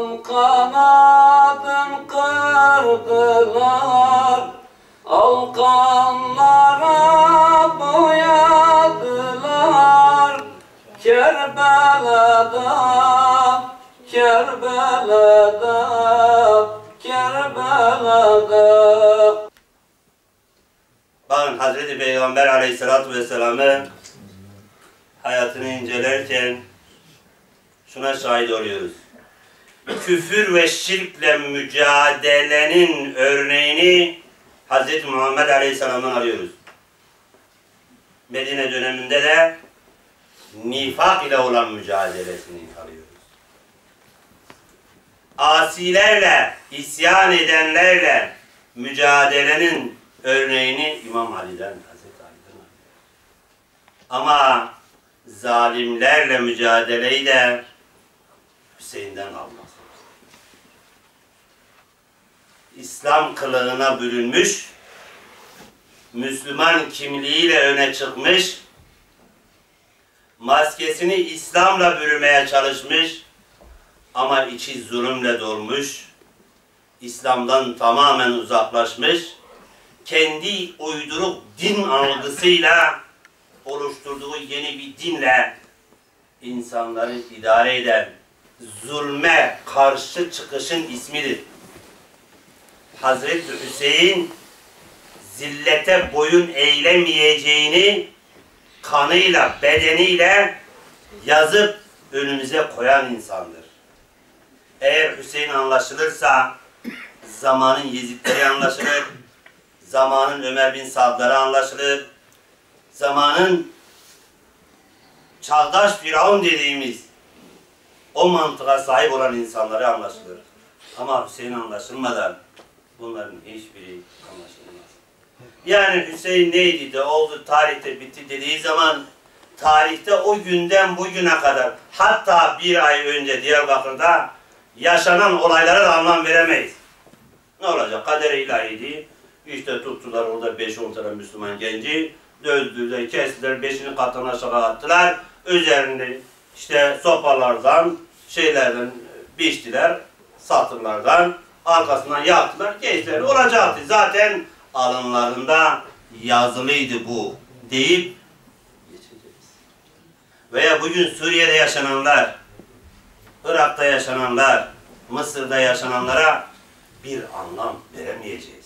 Dal kanadın kırdılar, alkanlara boyadılar. Kerbela'da, Kerbela'da, Kerbela'da. Bakın Hazreti Peygamber Aleyhisselatü Vesselam'ın hayatını incelerken şuna şahit oluyoruz. Küfür ve şirkle mücadelenin örneğini Hazreti Muhammed Aleyhisselam'dan alıyoruz. Medine döneminde de nifak ile olan mücadelesini alıyoruz. Asilerle, isyan edenlerle mücadelenin örneğini İmam Ali'den, Hazreti Ali'den alıyoruz. Ama zalimlerle mücadeleyi de Hüseyin'den almaz. İslam kılığına bürünmüş, Müslüman kimliğiyle öne çıkmış, maskesini İslam'la bürümeye çalışmış ama içi zulümle dolmuş, İslam'dan tamamen uzaklaşmış, kendi uyduruk din algısıyla oluşturduğu yeni bir dinle insanları idare eden zulme karşı çıkışın ismidir. Hazreti Hüseyin zillete boyun eğilemeyeceğini kanıyla, bedeniyle yazıp önümüze koyan insandır. Eğer Hüseyin anlaşılırsa zamanın Yezidleri anlaşılır, zamanın Ömer bin Sadları anlaşılır, zamanın çağdaş Firavun dediğimiz o mantığa sahip olan insanları anlaşılır. Ama Hüseyin anlaşılmadan bunların hiçbiri anlaşılmaz. Yani Hüseyin neydi de oldu, tarihte bitti dediği zaman tarihte o günden bugüne kadar hatta bir ay önce Diyarbakır'da yaşanan olaylara da anlam veremeyiz. Ne olacak? Kader-i ilahiydi. İşte tuttular orada 5-10 tane Müslüman genci, dövdüler, kestiler, 5'ini katına aşağı attılar. Üzerinde işte sopalardan, şeylerden biçtiler, satırlardan, arkasından yaktılar, geçtiler. Olacaktı. Zaten alınlarında yazılıydı bu deyip geçeceğiz. Veya bugün Suriye'de yaşananlar, Irak'ta yaşananlar, Mısır'da yaşananlara bir anlam veremeyeceğiz.